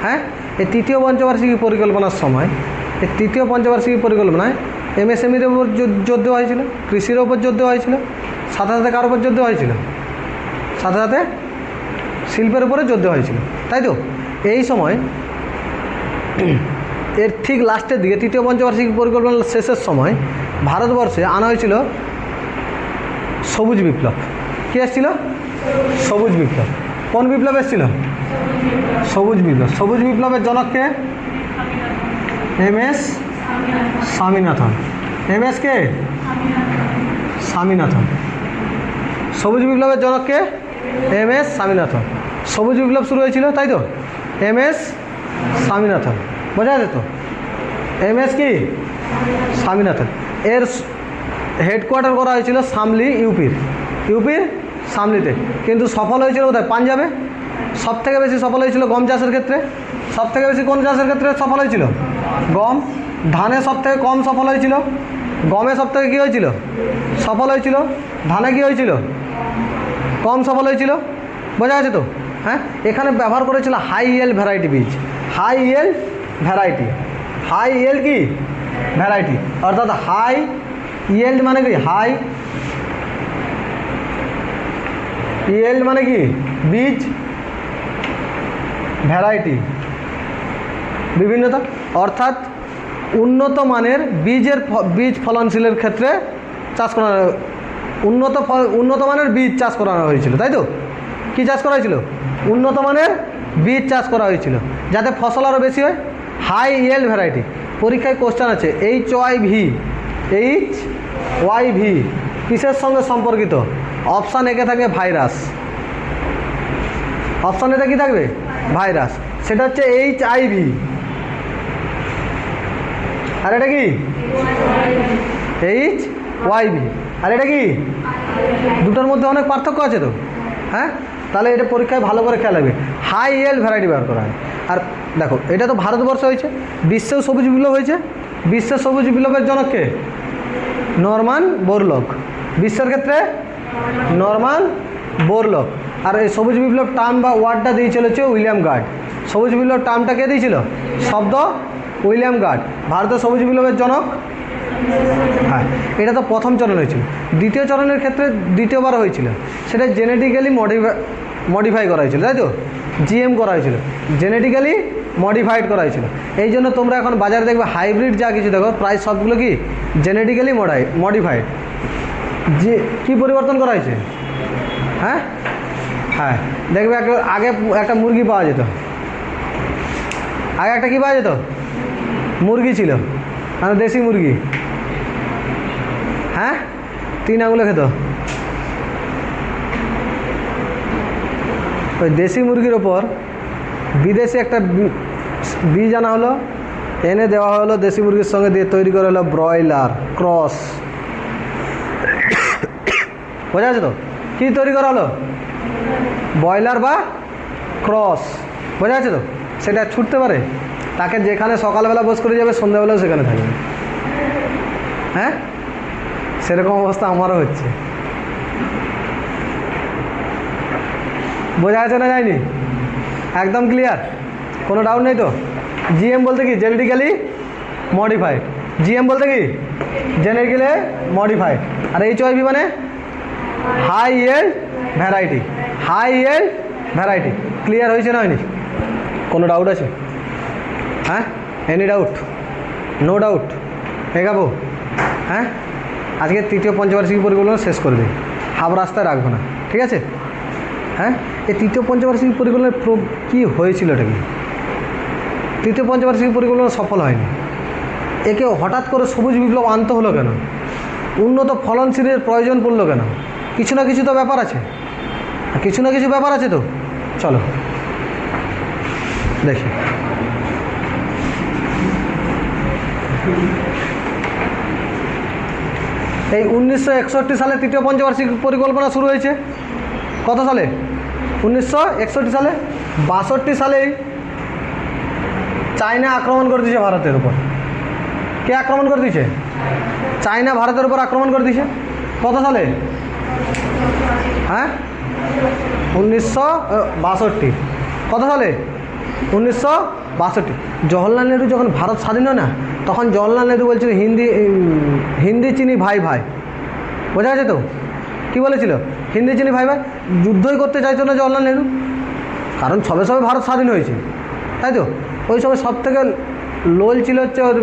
হ্যাঁ, এই তৃতীয় পঞ্চবার্ষিকী পরিকল্পনার সময়, এই তৃতীয় পঞ্চবার্ষিকী পরিকল্পনায় এমএসএমইর উপর জোর দেওয়া হয়েছিল, কৃষির ওপর জোর দেওয়া হয়েছিল, সাথে সাথে কার উপর জোর দেওয়া হয়েছিল? সাথে সাথে শিল্পের উপরে জোর দেওয়া হয়েছিল, তাই তো? এই সময় এর ঠিক লাস্টের দিকে, তৃতীয় পঞ্চবার্ষিকী পরিকল্পনার শেষের সময় ভারতবর্ষে আনা হয়েছিল সবুজ বিপ্লব। কী এসেছিল? সবুজ বিপ্লব। কোন বিপ্লব এসেছিল? সবুজ বিপ্লব। সবুজ বিপ্লবের জনককে? MS স্বামীনাথন। MS কে? স্বামীনাথন। সবুজ বিপ্লবের জনক কে? MS স্বামীনাথন। সবুজ বিপ্লব শুরু হয়েছিল, তাই তো? MS স্বামীনাথন। বোঝা যাচ্ছে তো? MS কি? স্বামীনাথন। এর হেডকোয়ার্টার করা হয়েছিল শামলি, ইউপির শামলিতে। কিন্তু সফল হয়েছিল কোথায়? পাঞ্জাবে। সব থেকে বেশি সফল হয়েছিল গম চাষের ক্ষেত্রে। সব থেকে বেশি কোন চাষের ক্ষেত্রে সফল হয়েছিল? গম। ধানে সব থেকে কম সফল হয়েছিল। গমে সব থেকে কী হয়েছিল? সফল হয়েছিল। ধানে কী হয়েছিল? কম সফল হয়েছিল। বোঝা গেছে তো? হ্যাঁ, এখানে ব্যবহার করেছিল হাই ইয়েল্ড ভ্যারাইটি বীজ। High yield variety. High yield কি? ভ্যারাইটি। অর্থাৎ হাই ইয়েল্ড মানে কি? হাই ইয়েল্ড মানে কি? বীজ, ভ্যারাইটি বিভিন্নতা। অর্থাৎ উন্নত মানের বীজ ফলনশীলের ক্ষেত্রে চাষ করানো, উন্নত মানের বীজ চাষ করানো হয়েছিল, তাই তো? কী চাষ করা হয়েছিল? উন্নত মানের বীজ চাষ করা হয়েছিল যাতে ফসল আরও বেশি হয়। High yield variety. পরীক্ষায় কোশ্চেন আছে HYV কিসের সঙ্গে সম্পর্কিত? অপশান একে থাকে ভাইরাস। অপশান এতে কী থাকবে? ভাইরাস। সেটা হচ্ছে HIV। আর এটা কি? HYV। আর এটা কি? দুটোর মধ্যে অনেক পার্থক্য আছে তো। হ্যাঁ, তাহলে এটা পরীক্ষায় ভালো করে খেয়াল রাখবে। হাই ইয়েল্ড ভ্যারাইটি ব্যবহার করা হয়। আর দেখো, এটা তো ভারতবর্ষে হয়েছে। বিশ্বেও সবুজ বিপ্লব হয়েছে। বিশ্বের সবুজ বিপ্লবের জনক কে? Norman Borlaug. বিশ্বের ক্ষেত্রে নরমান বোরলগ। আর এই সবুজ বিপ্লব টার্ম বা ওয়ার্ডটা দিয়েছিল হচ্ছে উইলিয়াম গার্ড। সবুজ বিপ্লব টার্মটা কে দিয়েছিল? শব্দ উইলিয়াম গার্ড। ভারতের সবুজ বিপ্লবের জনক। হ্যাঁ, এটা তো প্রথম চরণ হয়েছিল। দ্বিতীয় চরণের ক্ষেত্রে দ্বিতীয়বার হয়েছিল। সেটা জেনেটিক্যালি মডিফাই করা হয়েছিল, তাই তো? GM করা হয়েছিল, জেনেটিক্যালি মডিফাইড করা হয়েছিল। এই জন্য তোমরা এখন বাজারে দেখবে হাইব্রিড যা কিছু দেখো প্রায় সবগুলো কি জেনেটিক্যালি মডিফাইড। যে কী পরিবর্তন করা হয়েছে? হ্যাঁ হ্যাঁ, দেখবে আগে একটা মুরগি পাওয়া যেত। আগে একটা কী পাওয়া যেত? মুরগি ছিল, মানে দেশি মুরগি। হ্যাঁ, 3 আঙুলে খেত। ওই দেশি মুরগির ওপর বিদেশি একটা বীজ আনা হলো, এনে দেওয়া হলো দেশি মুরগির সঙ্গে দিয়ে তৈরি করা হলো ব্রয়লার ক্রস। বোঝা যাচ্ছে তো? কী তৈরি করা হলো? ব্রয়লার বা ক্রস। বোঝা যাচ্ছে তো? সেটা ছুটতে পারে। তাকে যেখানে সকালবেলা বস করে যাবে সন্ধ্যাবেলাও সেখানে থাকবে। হ্যাঁ, সেরকম অবস্থা আমারও হচ্ছে। বোঝা যাচ্ছে না? যায়নি? একদম ক্লিয়ার? কোনো ডাউট নেই তো? GM বলতে কি? Genetically modified. GM বলতে কি? Genetically modified. আর HYV মানে high yield variety. High yield variety. Clear হয়েছে না হয়নি? কোনো ডাউট আছে? হ্যাঁ, এনি ডাউট? No doubt? এগাবো? হ্যাঁ, আজকে তৃতীয় পঞ্চবার্ষিকী পরিকল্পনা শেষ করে দিই। হাফ রাস্তায় রাখবো না, ঠিক আছে? হ্যাঁ, এই তৃতীয় পঞ্চবার্ষিকী পরিকল্পনার কী হয়েছিল? এটা কি? তৃতীয় পঞ্চবার্ষিকী পরিকল্পনা সফল হয়নি। একে হঠাৎ করে সবুজ বিপ্লব আনতে হলো কেন? উন্নত ফলনশীলের প্রয়োজন পড়লো কেন? কিছু না কিছু তো ব্যাপার আছে। কিছু না কিছু ব্যাপার আছে তো। চলো দেখি। এই 1961 সালে তৃতীয় পঞ্চবার্ষিকী পরিকল্পনা শুরু হয়েছে। কত সালে? 1961 সালে। 62 সালেই চায়না আক্রমণ করে দিয়েছে ভারতের উপর। কে আক্রমণ করে দিয়েছে? চায়না ভারতের উপর আক্রমণ করে দিয়েছে। কত সালে? হ্যাঁ, 1962। কত সালে? 1962। জওহরলাল নেহরু যখন ভারত স্বাধীন হয় না, তখন জওহরলাল নেহরু বলছিল হিন্দি চিনি ভাই ভাই। বোঝা গেছে তো? কী বলেছিল? হিন্দি চিনি ভাই ভাই। যুদ্ধই করতে চাইতো না জওহরলাল নেহরু, কারণ সবে সবে ভারত স্বাধীন হয়েছে, তাই তো? ওই সময় সব থেকে লোল ছিল হচ্ছে ওর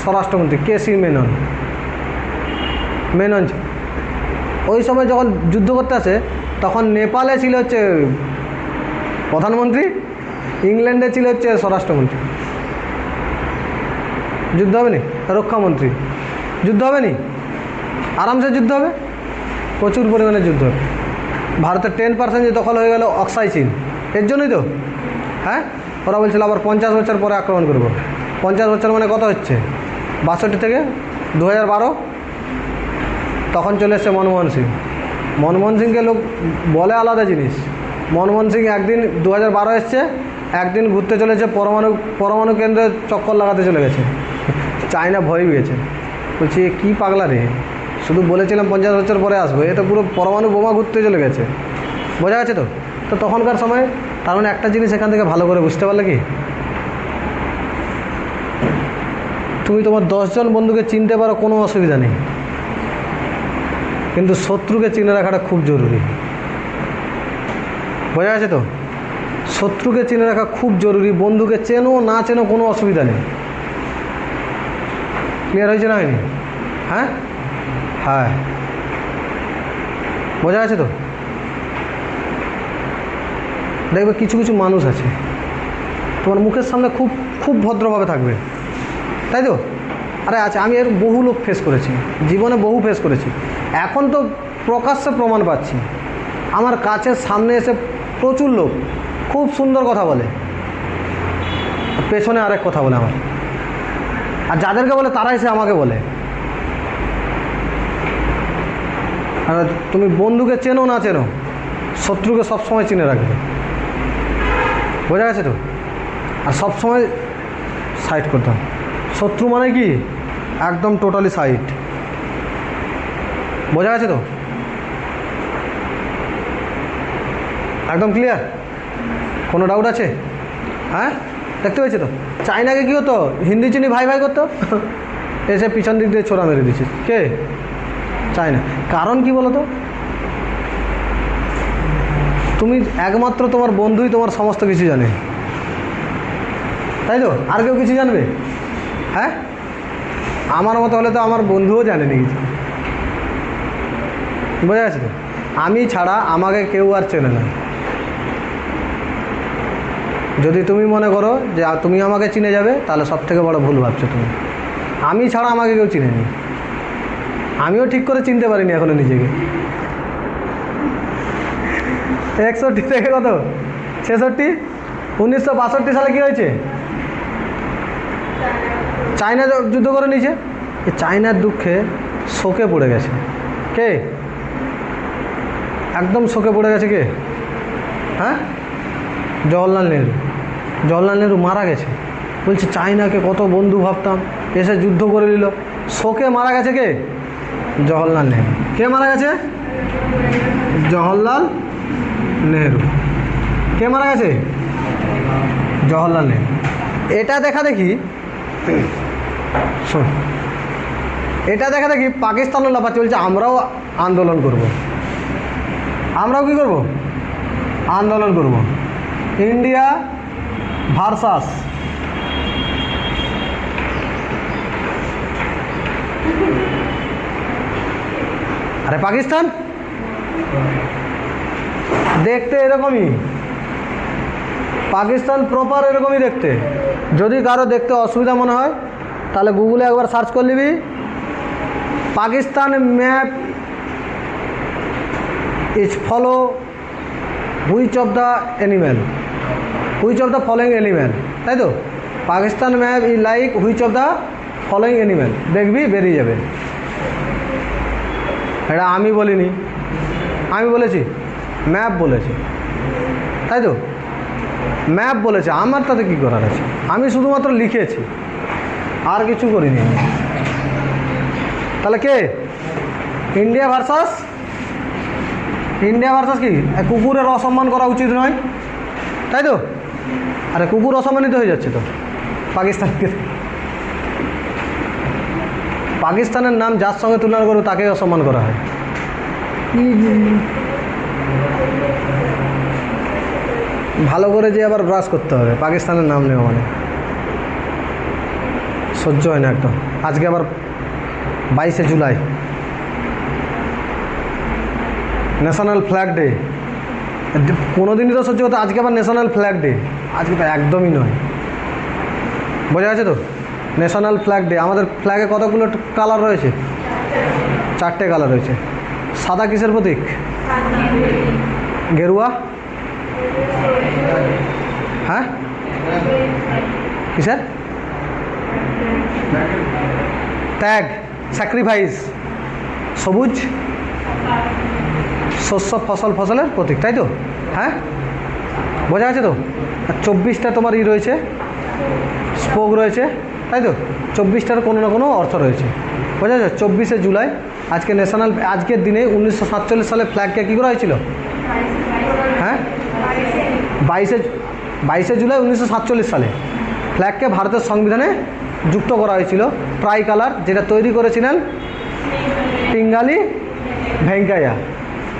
স্বরাষ্ট্রমন্ত্রী KC মেনন। ওই সময় যখন যুদ্ধ করতে আসে তখন নেপালে ছিল হচ্ছে প্রধানমন্ত্রী, ইংল্যান্ডে ছিল হচ্ছে স্বরাষ্ট্রমন্ত্রী। যুদ্ধ হবে নি? রক্ষামন্ত্রী, যুদ্ধ হবে নি? আরামসে যুদ্ধ হবে, প্রচুর পরিমাণে যুদ্ধ হবে। ভারতের 10% যে দখল হয়ে গেল অক্সাই চীন, এর জন্যই তো। হ্যাঁ, ওরা বলছিল আবার 50 বছর পরে আক্রমণ করবো। 50 বছর মানে কত হচ্ছে? 62 থেকে 2012, তখন চলে এসছে মনমোহন সিং। মনমোহন সিংকে লোক বলে আলাদা জিনিস। মনমোহন সিং একদিন 2012 এসছে, একদিন ঘুরতে চলেছে পরমাণু কেন্দ্রে চক্কর লাগাতে চলে গেছে। চায়না ভয় পেয়েছে, বলছি এ কী পাগলা রে, শুধু বলেছিলাম 50 বছর পরে আসবো, এ তো পুরো পরমাণু বোমা ঘুরতে চলে গেছে। বোঝা গেছে তো? তো তখনকার সময়, তার মানে একটা জিনিস এখান থেকে ভালো করে বুঝতে পারলে কি, তুমি তোমার 10 জন বন্ধুকে চিনতে পারো, কোনো অসুবিধা নেই, কিন্তু শত্রুকে চিনে রাখাটা খুব জরুরি। বোঝা গেছে তো? শত্রুকে চিনে রাখা খুব জরুরি। বন্ধুকে চেনো না চেনো কোনো অসুবিধা নেই। ক্লিয়ার হয়েছে না হয়নি? হ্যাঁ হ্যাঁ, বোঝা গেছে তো? দেখবে কিছু কিছু মানুষ আছে তোমার মুখের সামনে খুব খুব ভদ্রভাবে থাকবে, তাই তো? আরে আছে, আমি এর বহু লোক ফেস করেছি, জীবনে বহু ফেস করেছি। এখন তো প্রকাশ্যে প্রমাণ পাচ্ছি, আমার কাছের সামনে এসে প্রচুর লোক খুব সুন্দর কথা বলে, পেছনে আরেক কথা বলে আমার। আর যাদেরকে বলে তারা এসে আমাকে বলে। আর তুমি বন্ধুকে চেনো না চেনো, শত্রুকে সবসময় চিনে রাখবে। বোঝা গেছে তো? আর সবসময় সাইড করতাম। শত্রু মানে কি, একদম টোটালি সাইড। বোঝা গেছে তো? একদম ক্লিয়ার? কোনো ডাউট আছে? হ্যাঁ, দেখতে পেয়েছি তো? চায়নাকে কী হতো, হিন্দি চিনি ভাই ভাই করতো, এসে পিছন দিক দিয়ে ছোড়া মেরে দিচ্ছে। কে? চায়না। কারণ কি বলো তো? তুমি একমাত্র তোমার বন্ধুই তোমার সমস্ত কিছু জানে, তাই তো? আর কেউ কিছু জানবে? হ্যাঁ, আমার মতো হলে তো আমার বন্ধুও জানেনি কিছু। বোঝা গেছে তো? আমি ছাড়া আমাকে কেউ আর চেনে না। যদি তুমি মনে করো যে তুমি আমাকে চিনে যাবে, তাহলে সব থেকে বড় ভুল ভাবছো তুমি। আমি ছাড়া আমাকে কেউ চিনেনি, আমিও ঠিক করে চিনতে পারিনি এখনো নিজেকে। 61 থেকে কত 66, 1962 সালে কী হয়েছে? চায়না যুদ্ধ করে নিয়েছে। এই চায়নার দুঃখে শোকে পড়ে গেছে। কে? একদম শোকে পড়ে গেছে। কে? হ্যাঁ, জওহরলাল নেহরু। জওহরলাল নেহরু মারা গেছে, বলছে চায়নাকে কত বন্ধু ভাবতাম, এসে যুদ্ধ করে নিল। শোকে মারা গেছে কে? জওহরলাল নেহরু। কে মারা গেছে? জওহরলাল নেহরু। কে মারা গেছে? জওহরলাল নেহরু। এটা দেখা দেখি, শোন, এটা দেখা দেখি পাকিস্তানও লাফাচ্ছে, বলছে আমরাও আন্দোলন করব। আমরাও কি করব? আন্দোলন করব। ইন্ডিয়া ভার্সাস আরে পাকিস্তান। দেখতে এরকমই, পাকিস্তান প্রপার এরকমই দেখতে। যদি কারো দেখতে অসুবিধা মনে হয় তাহলে গুগলে একবার সার্চ করে নিবি, Pakistan map is follow which of the animal, which of the following animal, তাই তো? Pakistan map is like which of the following animal, দেখবি বেরিয়ে যাবে। এটা আমি বলিনি, আমি বলেছি, ম্যাপ বলেছে, তাই তো? ম্যাপ বলেছে, আমার তাতে কী করার আছে? আমি শুধুমাত্র লিখেছি, আর কিছু করিনি। তাহলে কে? ইন্ডিয়া ভার্সাস কি? কুকুরের অসম্মান করা উচিত নয়, তাই তো? আরে কুকুর অসম্মানিত হয়ে যাচ্ছে তো পাকিস্তানকে। পাকিস্তানের নাম যার সঙ্গে তুলনা করবে তাকেই অসম্মান করা হয়। ভালো করে যে আবার ব্রাশ করতে হবে, পাকিস্তানের নাম নেওয়া মানে সহ্য হয় না একদম। আজকে আবার 22শে জুলাই, ন্যাশনাল ফ্ল্যাগ ডে। কোনো দিনই তো সহ্য হতো, আজকে আবার ন্যাশনাল ফ্ল্যাগ ডে। আজকে তো একদমই নয়। বোঝা গেছে তো? National flag day. আমাদের ফ্ল্যাগে কতগুলো কালার রয়েছে? 4টে কালার রয়েছে। সাদা কিসের প্রতীক? গেরুয়া? হ্যাঁ, কিসের? ত্যাগ, স্যাক্রিফাইস। সবুজ শস্য, ফসলের প্রতীক, তাই তো? হ্যাঁ, বোঝা গেছে তো? আর 24টা তোমার রয়েছে, স্পোক রয়েছে, তাই তো? 24টার কোনো না কোনো অর্থ রয়েছে, বোঝা যাচ্ছে? 24শে জুলাই আজকে ন্যাশনাল, আজকের দিনে 1947 সালে ফ্ল্যাগকে কী করা হয়েছিল? হ্যাঁ, 22শে জুলাই 1947 সালে ফ্ল্যাগকে ভারতের সংবিধানে যুক্ত করা হয়েছিল। ট্রাই কালার, যেটা তৈরি করেছিলেন পিঙ্গালি ভেঙ্কাইয়া,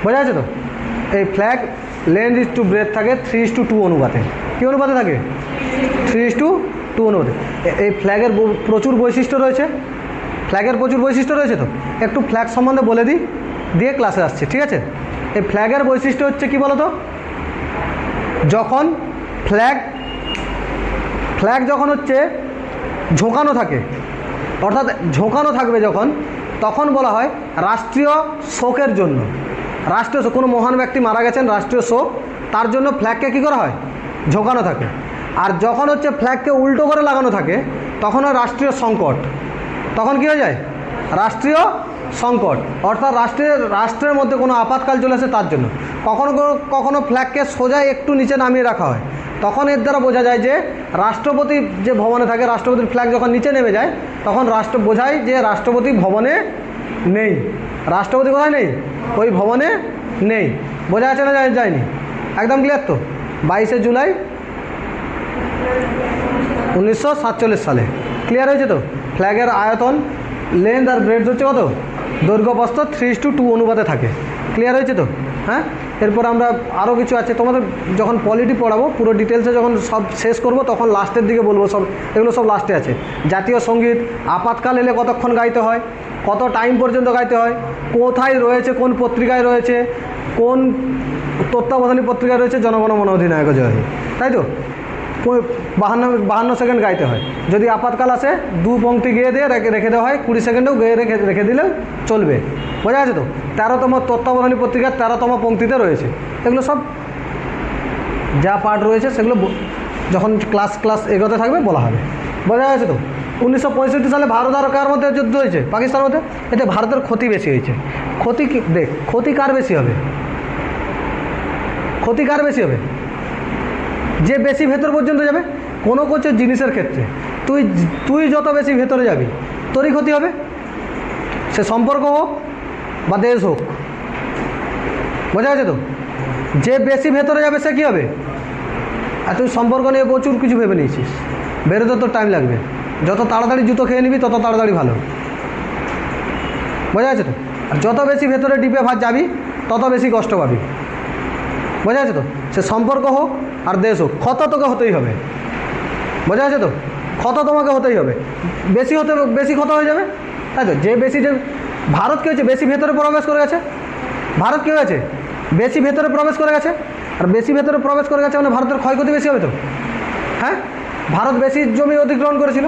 বোঝা যাচ্ছে তো? এই flag length is to breathe থাকে 3:2 অনুপাতে। কী অনুপাতে থাকে? 3:2 অনুপাতে। এই ফ্ল্যাগের প্রচুর বৈশিষ্ট্য রয়েছে, ফ্ল্যাগের প্রচুর বৈশিষ্ট্য রয়েছে। তো একটু ফ্ল্যাগ সম্বন্ধে বলে দিই, দিয়ে ক্লাসে আসছি, ঠিক আছে? এই ফ্ল্যাগের বৈশিষ্ট্য হচ্ছে কি বলো তো? যখন ফ্ল্যাগ যখন হচ্ছে ঝোঁকানো থাকে, অর্থাৎ ঝোঁকানো থাকবে যখন, তখন বলা হয় রাষ্ট্রীয় শোকের জন্য। রাষ্ট্রীয় শোক, কোনো মহান ব্যক্তি মারা গেছেন, রাষ্ট্রীয় শোক, তার জন্য ফ্ল্যাগকে কী করা হয়? ঝোঁকানো থাকে। আর যখন হচ্ছে ফ্ল্যাগকে উল্টো করে লাগানো থাকে, তখন হয় রাষ্ট্রীয় সংকট। তখন কী হয়ে যায়? রাষ্ট্রীয় সংকট, অর্থাৎ রাষ্ট্রের মধ্যে কোনো আপাতকাল চলে আসে, তার জন্য। কখনো কখনো ফ্ল্যাগকে সোজা একটু নিচে নামিয়ে রাখা হয়, তখন এর দ্বারা বোঝা যায় যে রাষ্ট্রপতি যে ভবনে থাকে, রাষ্ট্রপতির ফ্ল্যাগ যখন নিচে নেমে যায়, তখন বোঝায় যে রাষ্ট্রপতি ভবনে নেই। রাষ্ট্রপতি কোথায় নেই? ওই ভবনে নেই। বোঝা যাচ্ছে না? যায়নি? একদম ক্লিয়ার তো? 22শে জুলাই 1947 সালে, ক্লিয়ার হয়েছে তো? ফ্ল্যাগের আয়তন, লেন্থ আর ব্রেডথ হচ্ছে কত? দৈর্ঘ্য প্রস্থ 3:2 অনুপাতে থাকে। ক্লিয়ার হয়েছে তো? হ্যাঁ, এরপর আমরা আরও কিছু আছে, তোমাদের যখন পলিটি পড়াবো পুরো ডিটেলসে যখন সব শেষ করব, তখন লাস্টের দিকে বলবো সব, এগুলো সব লাস্টে আছে। জাতীয় সঙ্গীত আপাতকাল এলে কতক্ষণ গাইতে হয়, কত টাইম পর্যন্ত গাইতে হয়, কোথায় রয়েছে, কোন পত্রিকায় রয়েছে, কোন তত্ত্বাবধানী পত্রিকায় রয়েছে, জনগণ অধিনায়ক জয়, তাই তো? 52 সেকেন্ড গাইতে হয়। যদি আপাতকাল আসে 2 পংক্তি গেয়ে দিয়ে রেখে দেওয়া হয়, 20 সেকেন্ডেও গেয়ে রেখে দিলেও চলবে, বোঝা গেছে তো? 13তম তত্ত্বাবধানী পত্রিকার 13তম পংক্তিতে রয়েছে। এগুলো সব যা পার্ট রয়েছে সেগুলো যখন ক্লাস এগোতে থাকবে বলা হবে, বোঝা গেছে তো? 1965 সালে ভারত আর কার মধ্যে যুদ্ধ হয়েছে? পাকিস্তানের মধ্যে। এতে ভারতের ক্ষতি বেশি হয়েছে। ক্ষতি দেখ, ক্ষতি কার বেশি হবে? ক্ষতি কার বেশি হবে? যে বেশি ভেতর পর্যন্ত যাবে। কোনো কিছু জিনিসের ক্ষেত্রে তুই যত বেশি ভেতরে যাবি, তোরই ক্ষতি হবে। সে সম্পর্ক হোক বা দেশ হোক, বোঝা গেছে তো? যে বেশি ভেতরে যাবে সে কী হবে? আর তুই সম্পর্ক নিয়ে প্রচুর কিছু ভেবে নিয়েছিস, বেরোতে তোর টাইম লাগবে। যত তাড়াতাড়ি জুতো খেয়ে নিবি তত তাড়াতাড়ি ভালো, বোঝা গেছে তো? আর যত বেশি ভেতরে ডিপে যাবি তত বেশি কষ্ট পাবি, বোঝা গেছে তো? সে সম্পর্ক হোক আর দেশ হোক, ক্ষত তোকে হতেই হবে, বোঝা গেছে তো? ক্ষত তোমাকে হতেই হবে। বেশি ক্ষত হয়ে যাবে, তাই তো? যে ভারত কী হয়েছে? বেশি ভেতরে প্রবেশ করে গেছে। ভারত কী হয়েছে? বেশি ভেতরে প্রবেশ করে গেছে। আর বেশি ভেতরে প্রবেশ করে গেছে মানে ভারতের ক্ষয়ক্ষতি বেশি হবে তো? হ্যাঁ, ভারত বেশি জমি অধিগ্রহণ করেছিল।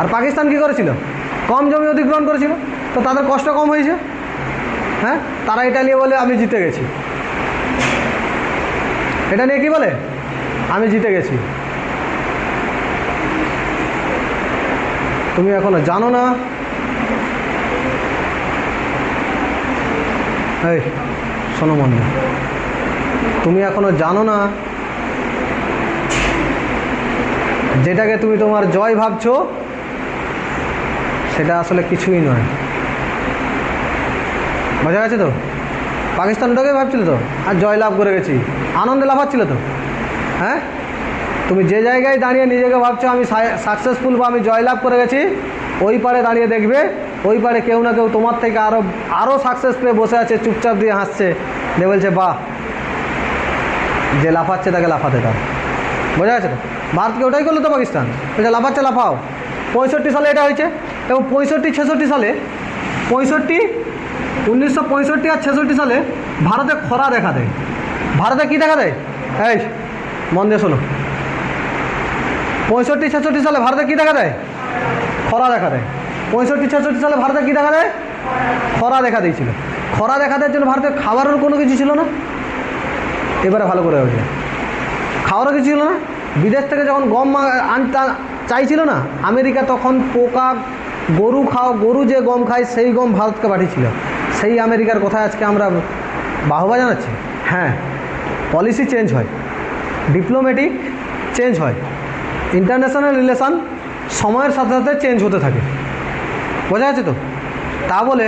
আর পাকিস্তান কী করেছিল? কম জমি অধিগ্রহণ করেছিল, তো তাদের কষ্ট কম হয়েছে। হ্যাঁ, তারা এটা নিয়ে বলে আমি জিতে গেছি। এটা নিয়ে কি বলে? আমি জিতে গেছি। তুমি এখনো জানো না? এই শোনো মনে, তুমি এখনো জানো না যেটাকে তুমি তোমার জয় ভাবছো সেটা আসলে কিছুই নয়, বোঝা গেছে তো? পাকিস্তান ওটাকে ভাবছিল তো, আর জয় লাভ করে গেছি, আনন্দে লাফাচ্ছিল তো। হ্যাঁ, তুমি যে জায়গায় দাঁড়িয়ে নিজেকে ভাবছো আমি সাকসেসফুল বা আমি জয়লাভ করে গেছি, ওই পারে দাঁড়িয়ে দেখবে ওই পারে কেউ না কেউ তোমার থেকে আরও সাকসেস পেয়ে বসে আছে, চুপচাপ দিয়ে হাসছে, যে বলছে বাহ, যে লাফাচ্ছে তাকে লাফাতে দাও, বোঝা গেছে তো? ভারতকে ওটাই করলো তো পাকিস্তান, বলছে লাফাচ্ছে লাফাও। 65 সালে এটা হয়েছে, এবং 65-66 সালে 1965 আর 66 সালে ভারতে খরা দেখা দেয়। ভারতে কী দেখা দেয়? এই মন দিয়ে শোনো। 65-66 সালে ভারতে কী দেখা দেয়? খরা দেখা দেয়। 65-66 সালে ভারতে কী দেখা দেয়? খরা দেখা দিয়েছিল। খরা দেখা দেওয়ার জন্য ভারতে খাবারের কোনো কিছু ছিল না। এবারে ভালো করে হয়েছে, খাওয়ারও কিছু ছিল না। বিদেশ থেকে যখন গম আনতে চাইছিল না, আমেরিকা তখন পোকা, গরু যে গম খায় সেই গম ভারতকে পাঠিয়েছিল। সেই আমেরিকার কথায় আজকে আমরা বাহবা জানাচ্ছি। হ্যাঁ, পলিসি চেঞ্জ হয়, ডিপ্লোম্যাটিক চেঞ্জ হয়, ইন্টারন্যাশনাল রিলেশান সময়ের সাথে সাথে চেঞ্জ হতে থাকে। বোঝা যাচ্ছে তো? তা বলে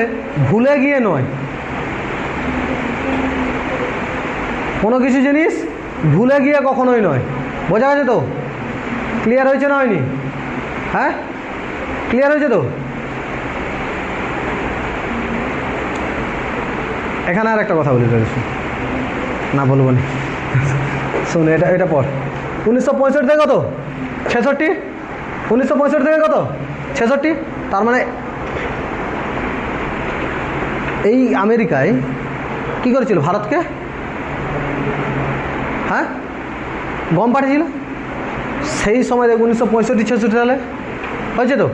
ভুলে গিয়ে নয়, কোনো কিছু জিনিস ভুলে গিয়ে কখনোই নয়। বোঝা গেছে তো? ক্লিয়ার হয়েছে না হয়নি? হ্যাঁ, ক্লিয়ার হয়েছে তো? এখানে আর একটা কথা বলি না, বলবো না, শুনে এটা পর। 1965 থেকে কত? 66। 1965 থেকে কত? 66। তার মানে এই আমেরিকায় কী করেছিল? ভারতকে হ্যাঁ গম পাঠিয়েছিল। সেই সময় 1965-66 সালে হয়েছে তো।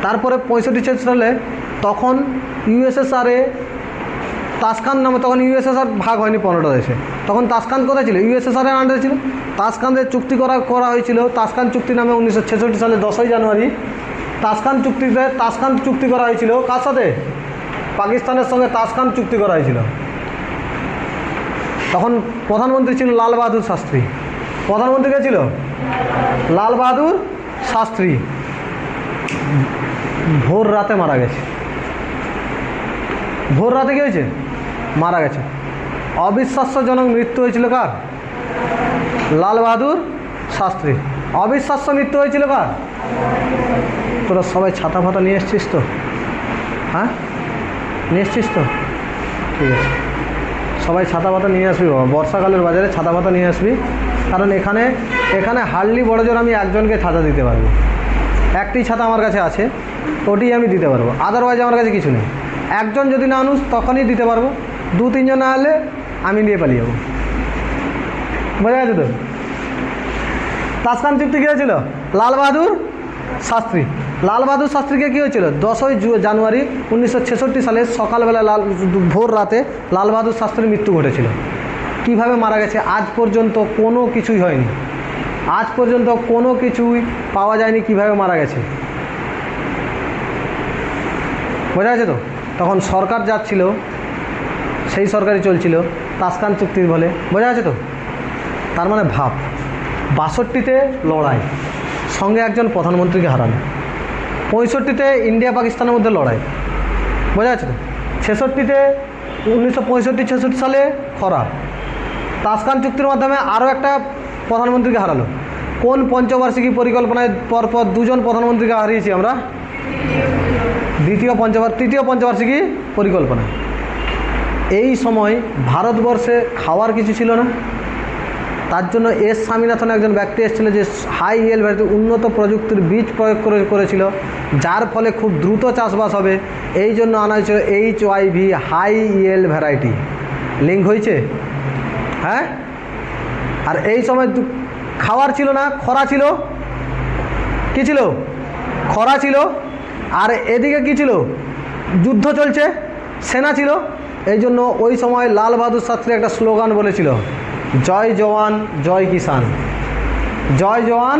তারপরে 65-66 সালে তখন ইউএসএসআরে তাসখান নামে, তখন ইউএসএসআর ভাগ হয়নি 15টা দেশে, তখন তাসখান কোথায় ছিল? ইউএসএসআরের আন্ডারে ছিল। তাসখানের চুক্তি করা হয়েছিল। তাসখান চুক্তি নামে 1966 সালে 10ই জানুয়ারি তাসখান চুক্তি করা হয়েছিল। কার সাথে? পাকিস্তানের সঙ্গে তাসখান চুক্তি করা হয়েছিল। তখন প্রধানমন্ত্রী ছিল লাল বাহাদুর শাস্ত্রী। প্রধানমন্ত্রী কে ছিল? লাল বাহাদুর শাস্ত্রী। ভোর রাতে মারা গেছে। ভোর রাতে কী হয়েছে? মারা গেছে। অবিশ্বাস্যজনক মৃত্যু হয়েছিল কার? লাল বাহাদুর শাস্ত্রী। অবিশ্বাস্য মৃত্যু হয়েছিল কার? তোরা সবাই ছাতা ফাতা নিয়ে এসছিস তো? হ্যাঁ, নিয়ে এসছিস তো? ঠিক আছে, সবাই ছাতা পাতা নিয়ে আসবি বাবা। বর্ষাকালের বাজারে ছাতা পাতা নিয়ে আসবি, কারণ এখানে হার্ডলি বড় জোর আমি একজনকে ছাতা দিতে পারবো। একটি ছাতা আমার কাছে আছে, ওটি আমি দিতে পারবো। আদারওয়াইজ আমার কাছে কিছু নেই। একজন যদি না আনুস তখনই দিতে পারবো, 2-3 জন না হলে আমি নিয়ে পালিয়ে যাবো। বোঝা গেছে তো? তাসখান চুক্তি কী হয়েছিল? লাল বাহাদুর শাস্ত্রী। লাল বাহাদুর শাস্ত্রীকে কী হয়েছিল? 10ই জানুয়ারি 1966 সালে সকালবেলা ভোর রাতে লাল বাহাদুর শাস্ত্রীর মৃত্যু ঘটেছিল। কিভাবে মারা গেছে আজ পর্যন্ত কোনো কিছুই হয়নি। আজ পর্যন্ত কোনো কিছুই পাওয়া যায়নি কিভাবে মারা গেছে। বোঝা গেছে তো? তখন সরকার যাচ্ছিল, সেই সরকারই চলছিল তাসখান চুক্তির বলে। বোঝা গেছে তো? তার মানে ভাব, 62তে লড়াই, সঙ্গে একজন প্রধানমন্ত্রীকে হারানো। 65তে ইন্ডিয়া পাকিস্তানের মধ্যে লড়াই। বোঝা যাচ্ছে তো? 66তে 1965-66 সালে খরা। তাসখান চুক্তির মাধ্যমে আরও একটা প্রধানমন্ত্রীকে হারালো। কোন পঞ্চবার্ষিকী পরিকল্পনায় পরপর 2জন প্রধানমন্ত্রীকে হারিয়েছি আমরা? তৃতীয় পঞ্চবার্ষিকী পরিকল্পনায়। এই সময় ভারতবর্ষে খাওয়ার কিছু ছিল না। তার জন্য এস স্বামীনাথন একজন ব্যক্তি এসেছিল, যে হাই ইয়েল ভ্যারাইটি, উন্নত প্রযুক্তির বীজ প্রয়োগ করেছিল, যার ফলে খুব দ্রুত চাষবাস হবে। এই জন্য আনা হয়েছিল HYV, high Yale variety. Link হয়েছে? হ্যাঁ। আর এই সময় খাওয়ার ছিল না, খরা ছিল। কী ছিল? খরা ছিল। আর এদিকে কী ছিল? যুদ্ধ চলছে, সেনা ছিল। এই জন্য ওই সময় লাল বাহাদুর শাস্ত্রী একটা স্লোগান বলেছিল, জয় জওয়ান জয় কিষান, জয় জওয়ান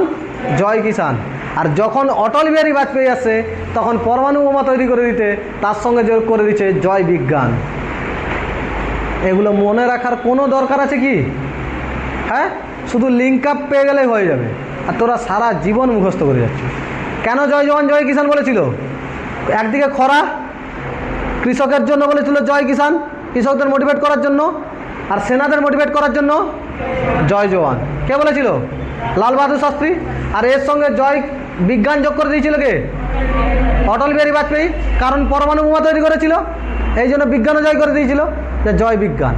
জয় কিষান। আর যখন অটল বিহারী বাজপেয়ী আসছে, তখন পরমাণু বোমা তৈরি করে দিতে তার সঙ্গে যোগ করে দিচ্ছে জয় বিজ্ঞান। এগুলো মনে রাখার কোনো দরকার আছে কি? হ্যাঁ, শুধু লিঙ্ক আপ পেয়ে গেলেই হয়ে যাবে। আর তোরা সারা জীবন মুখস্থ করে যাচ্ছিস। কেন জয় জওয়ান জয় কিষান বলেছিল? একদিকে খরা, কৃষকের জন্য বলেছিল জয় কিষান, কৃষকদের মোটিভেট করার জন্য, আর সেনাদের মোটিভেট করার জন্য জয় জওয়ান। কে বলেছিল? লাল বাহাদুর শাস্ত্রী। আর এর সঙ্গে জয় বিজ্ঞান যোগ করে দিয়েছিল কে? অটল বিহারী বাজপেয়ী। কারণ পরমাণু বোমা তৈরি করেছিল, এই জন্য বিজ্ঞানও জয় করে দিয়েছিল, যে জয় বিজ্ঞান।